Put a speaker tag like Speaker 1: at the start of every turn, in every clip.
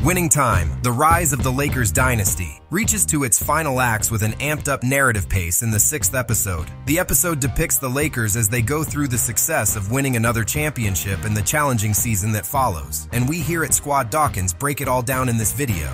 Speaker 1: Winning Time, The Rise of the Lakers Dynasty, reaches to its final acts with an amped-up narrative pace in the 6th episode. The episode depicts the Lakers as they go through the success of winning another championship in the challenging season that follows, and we here at Squad Dawkins break it all down in this video.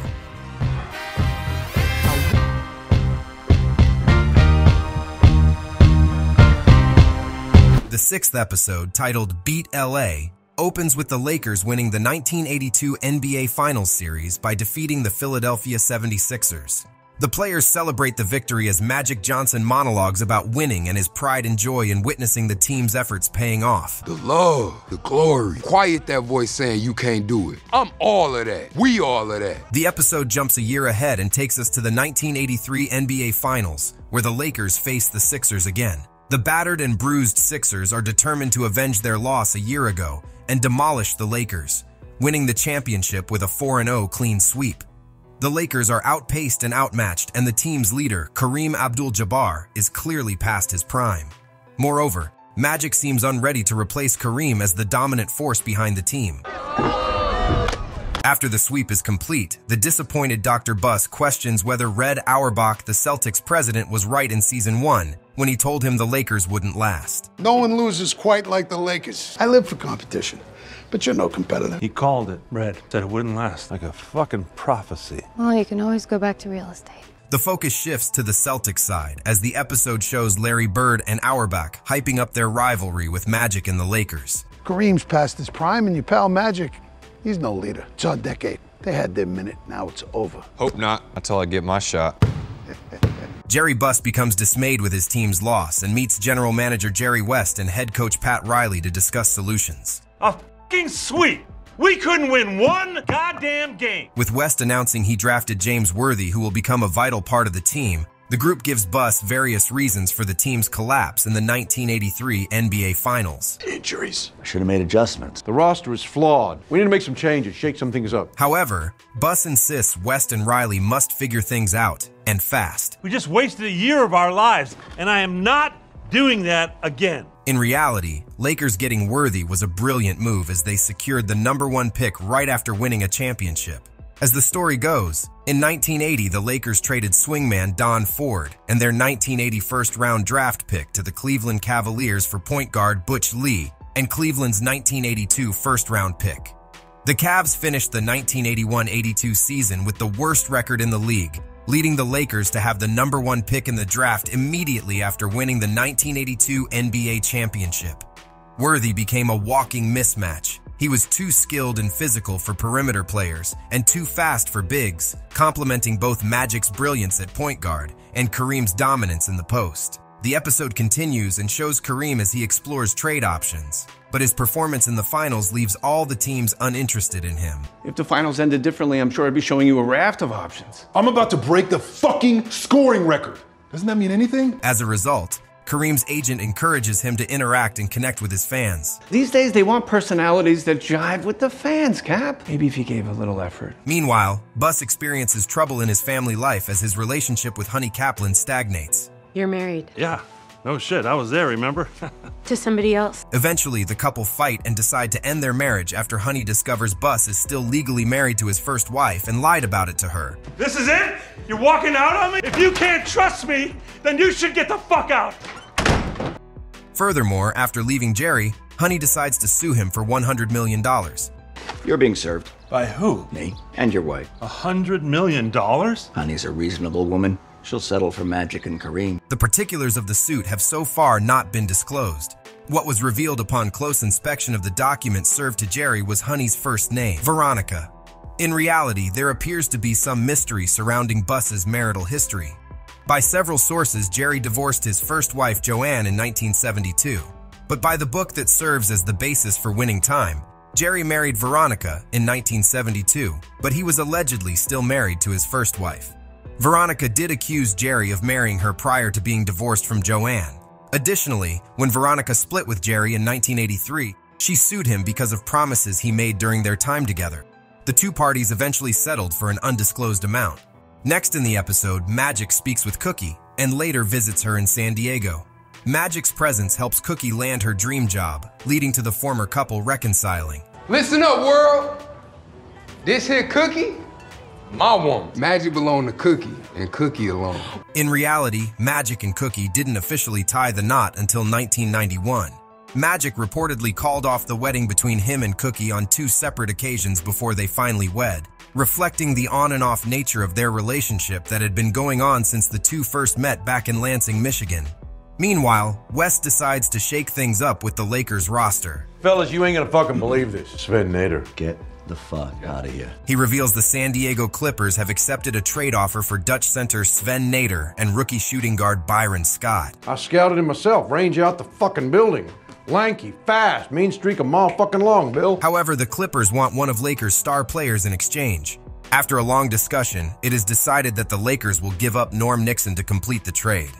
Speaker 1: The 6th episode, titled Beat LA, opens with the Lakers winning the 1982 NBA Finals series by defeating the Philadelphia 76ers. The players celebrate the victory as Magic Johnson monologues about winning and his pride and joy in witnessing the team's efforts paying off.
Speaker 2: The love, the glory. Quiet that voice saying you can't do it. I'm all of that. We all of that.
Speaker 1: The episode jumps a year ahead and takes us to the 1983 NBA Finals, where the Lakers face the Sixers again. The battered and bruised Sixers are determined to avenge their loss a year ago and demolish the Lakers, winning the championship with a 4-0 clean sweep. The Lakers are outpaced and outmatched, and the team's leader, Kareem Abdul-Jabbar, is clearly past his prime. Moreover, Magic seems unready to replace Kareem as the dominant force behind the team. After the sweep is complete, the disappointed Dr. Buss questions whether Red Auerbach, the Celtics president, was right in Season 1 when he told him the Lakers wouldn't last.
Speaker 3: No one loses quite like the Lakers. I live for competition, but you're no competitor.
Speaker 4: He called it, Red. Said it wouldn't last. Like a fucking prophecy.
Speaker 5: Well, you can always go back to real estate.
Speaker 1: The focus shifts to the Celtics side as the episode shows Larry Bird and Auerbach hyping up their rivalry with Magic and the Lakers.
Speaker 3: Kareem's past his prime, and your pal Magic, he's no leader. It's our decade. They had their minute, now it's over.
Speaker 6: Hope not, until I get my shot.
Speaker 1: Jerry Buss becomes dismayed with his team's loss and meets general manager Jerry West and head coach Pat Riley to discuss solutions.
Speaker 4: A fucking sweep! We couldn't win one goddamn game!
Speaker 1: With West announcing he drafted James Worthy, who will become a vital part of the team, the group gives Buss various reasons for the team's collapse in the 1983 NBA Finals.
Speaker 3: Injuries.
Speaker 7: I should have made adjustments.
Speaker 8: The roster is flawed. We need to make some changes, shake some things up.
Speaker 1: However, Buss insists West and Riley must figure things out, and fast.
Speaker 4: We just wasted a year of our lives, and I am not doing that again.
Speaker 1: In reality, Lakers getting Worthy was a brilliant move as they secured the #1 pick right after winning a championship. As the story goes, in 1980, the Lakers traded swingman Don Ford and their 1980 first-round draft pick to the Cleveland Cavaliers for point guard Butch Lee and Cleveland's 1982 first-round pick. The Cavs finished the 1981-82 season with the worst record in the league, leading the Lakers to have the #1 pick in the draft immediately after winning the 1982 NBA championship. Worthy became a walking mismatch. He was too skilled and physical for perimeter players and too fast for bigs, complementing both Magic's brilliance at point guard and Kareem's dominance in the post. The episode continues and shows Kareem as he explores trade options, but his performance in the finals leaves all the teams uninterested in him.
Speaker 9: If the finals ended differently, I'm sure I'd be showing you a raft of options.
Speaker 10: I'm about to break the fucking scoring record. Doesn't that mean anything?
Speaker 1: As a result, Kareem's agent encourages him to interact and connect with his fans.
Speaker 9: These days, they want personalities that jive with the fans, Cap. Maybe if he gave a little effort.
Speaker 1: Meanwhile, Buss experiences trouble in his family life as his relationship with Honey Kaplan stagnates.
Speaker 5: You're married.
Speaker 4: Yeah. No shit, I was there, remember?
Speaker 5: To somebody else.
Speaker 1: Eventually, the couple fight and decide to end their marriage after Honey discovers Buss is still legally married to his first wife and lied about it to her.
Speaker 4: This is it? You're walking out on me? If you can't trust me, then you should get the fuck out!
Speaker 1: Furthermore, after leaving Jerry, Honey decides to sue him for $100 million.
Speaker 7: You're being served.
Speaker 4: By who?
Speaker 7: Me and your wife.
Speaker 4: $100 million?
Speaker 7: Honey's a reasonable woman. She'll settle for Magic and Kareem.
Speaker 1: The particulars of the suit have so far not been disclosed. What was revealed upon close inspection of the documents served to Jerry was Honey's first name, Veronica. In reality, there appears to be some mystery surrounding Buss's marital history. By several sources, Jerry divorced his first wife, Joanne, in 1972. But by the book that serves as the basis for Winning Time, Jerry married Veronica in 1972, but he was allegedly still married to his first wife. Veronica did accuse Jerry of marrying her prior to being divorced from Joanne. Additionally, when Veronica split with Jerry in 1983, she sued him because of promises he made during their time together. The two parties eventually settled for an undisclosed amount. Next in the episode, Magic speaks with Cookie and later visits her in San Diego. Magic's presence helps Cookie land her dream job, leading to the former couple reconciling.
Speaker 2: Listen up, world. This here Cookie, my woman. Magic belonged to Cookie and Cookie alone.
Speaker 1: In reality, Magic and Cookie didn't officially tie the knot until 1991. Magic reportedly called off the wedding between him and Cookie on 2 separate occasions before they finally wed, reflecting the on and off nature of their relationship that had been going on since the two first met back in Lansing, Michigan. Meanwhile, West decides to shake things up with the Lakers roster.
Speaker 8: Fellas, you ain't gonna fucking believe this.
Speaker 10: Sven Nader.
Speaker 7: Get the fuck out of here.
Speaker 1: He reveals the San Diego Clippers have accepted a trade offer for Dutch center Sven Nader and rookie shooting guard Byron Scott.
Speaker 8: I scouted him myself, range out the fucking building. Lanky, fast, mean streak a mile fucking long, Bill.
Speaker 1: However, the Clippers want one of Lakers' star players in exchange. After a long discussion, it is decided that the Lakers will give up Norm Nixon to complete the trade.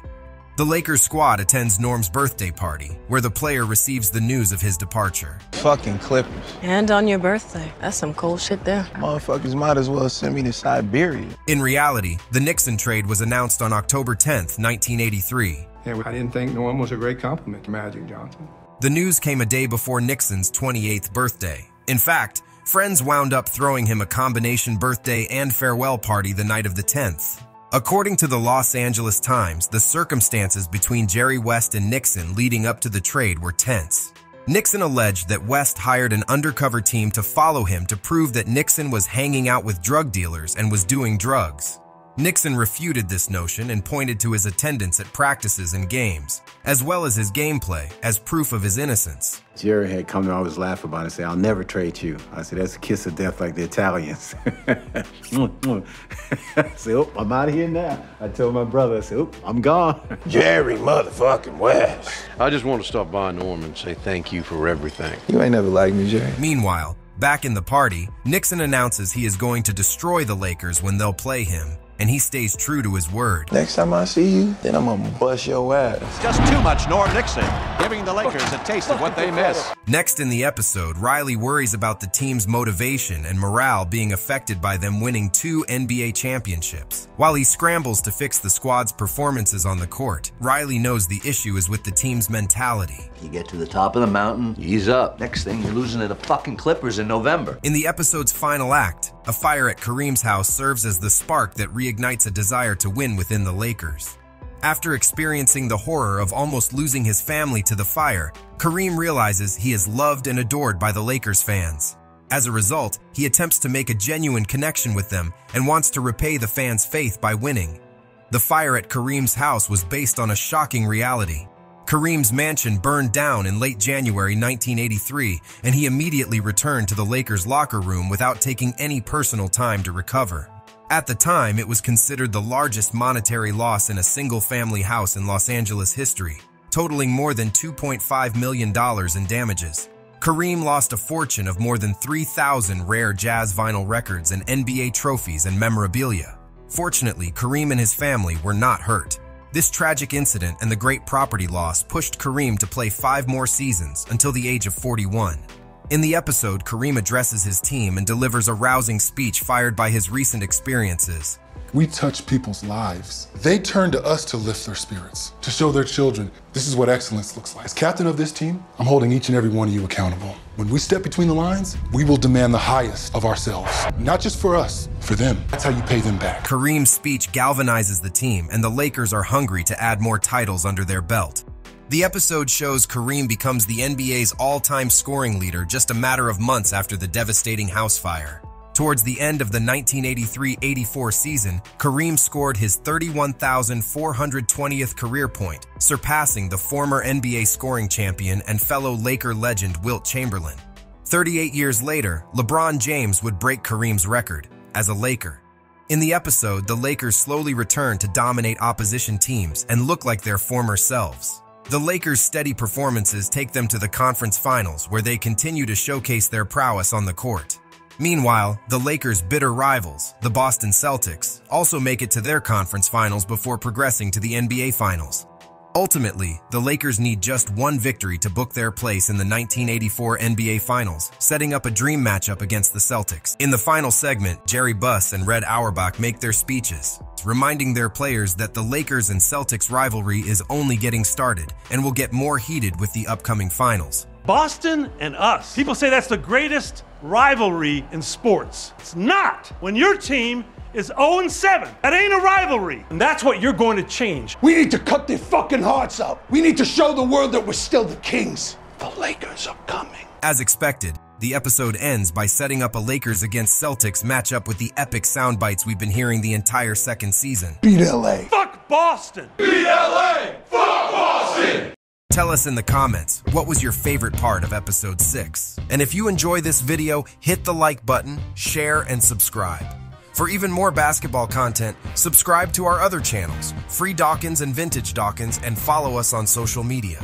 Speaker 1: The Lakers squad attends Norm's birthday party, where the player receives the news of his departure.
Speaker 6: Fucking Clippers.
Speaker 11: And on your birthday. That's some cool shit there.
Speaker 6: Motherfuckers might as well send me to Siberia.
Speaker 1: In reality, the Nixon trade was announced on October 10th, 1983.
Speaker 12: Yeah, I didn't think Norm was a great compliment to Magic Johnson.
Speaker 1: The news came a day before Nixon's 28th birthday. In fact, friends wound up throwing him a combination birthday and farewell party the night of the 10th. According to the Los Angeles Times, the circumstances between Jerry West and Nixon leading up to the trade were tense. Nixon alleged that West hired an undercover team to follow him to prove that Nixon was hanging out with drug dealers and was doing drugs. Nixon refuted this notion and pointed to his attendance at practices and games, as well as his gameplay, as proof of his innocence.
Speaker 13: Jerry had come to always laugh about it and say, "I'll never trade you." I said, "That's a kiss of death like the Italians." I said, "Oh, I'm out of here now." I told my brother, I said, "Oh, I'm gone."
Speaker 10: Jerry motherfucking West.
Speaker 8: I just want to stop by Norm and say thank you for everything.
Speaker 6: You ain't never liked me, Jerry.
Speaker 1: Meanwhile, back in the party, Nixon announces he is going to destroy the Lakers when they'll play him, and he stays true to his word.
Speaker 6: Next time I see you, then I'm gonna bust your ass.
Speaker 14: Just too much Norm Nixon, giving the Lakers a taste of what they miss.
Speaker 1: Next in the episode, Riley worries about the team's motivation and morale being affected by them winning 2 NBA championships. While he scrambles to fix the squad's performances on the court, Riley knows the issue is with the team's mentality.
Speaker 7: You get to the top of the mountain, ease up. Next thing, you're losing to the fucking Clippers in November.
Speaker 1: In the episode's final act, a fire at Kareem's house serves as the spark that reignites a desire to win within the Lakers. After experiencing the horror of almost losing his family to the fire, Kareem realizes he is loved and adored by the Lakers fans. As a result, he attempts to make a genuine connection with them and wants to repay the fans' faith by winning. The fire at Kareem's house was based on a shocking reality. Kareem's mansion burned down in late January 1983, and he immediately returned to the Lakers' locker room without taking any personal time to recover. At the time, it was considered the largest monetary loss in a single-family house in Los Angeles history, totaling more than $2.5 million in damages. Kareem lost a fortune of more than 3,000 rare jazz vinyl records and NBA trophies and memorabilia. Fortunately, Kareem and his family were not hurt. This tragic incident and the great property loss pushed Kareem to play 5 more seasons until the age of 41. In the episode, Kareem addresses his team and delivers a rousing speech fired by his recent experiences.
Speaker 10: We touch people's lives. They turn to us to lift their spirits, to show their children this is what excellence looks like. As captain of this team, I'm holding each and every one of you accountable. When we step between the lines, we will demand the highest of ourselves. Not just for us, for them. That's how you pay them back.
Speaker 1: Kareem's speech galvanizes the team, and the Lakers are hungry to add more titles under their belt. The episode shows Kareem becomes the NBA's all-time scoring leader just a matter of months after the devastating house fire. Towards the end of the 1983-84 season, Kareem scored his 31,420th career point, surpassing the former NBA scoring champion and fellow Laker legend Wilt Chamberlain. 38 years later, LeBron James would break Kareem's record as a Laker. In the episode, the Lakers slowly return to dominate opposition teams and look like their former selves. The Lakers' steady performances take them to the conference finals, where they continue to showcase their prowess on the court. Meanwhile, the Lakers' bitter rivals, the Boston Celtics, also make it to their conference finals before progressing to the NBA Finals. Ultimately, the Lakers need just one victory to book their place in the 1984 NBA Finals, setting up a dream matchup against the Celtics. In the final segment, Jerry Buss and Red Auerbach make their speeches, reminding their players that the Lakers and Celtics rivalry is only getting started and will get more heated with the upcoming finals.
Speaker 4: Boston and us. People say that's the greatest rivalry in sports. It's not. When your team is 0-7, that ain't a rivalry. And that's what you're going to change.
Speaker 3: We need to cut their fucking hearts out. We need to show the world that we're still the kings. The Lakers are coming.
Speaker 1: As expected, the episode ends by setting up a Lakers against Celtics matchup with the epic sound bites we've been hearing the entire second season.
Speaker 3: Beat LA.
Speaker 4: Fuck Boston.
Speaker 2: Beat LA! Fuck Boston!
Speaker 1: Tell us in the comments, what was your favorite part of episode 6? And if you enjoy this video, hit the like button, share, and subscribe. For even more basketball content, subscribe to our other channels, Free Dawkins and Vintage Dawkins, and follow us on social media.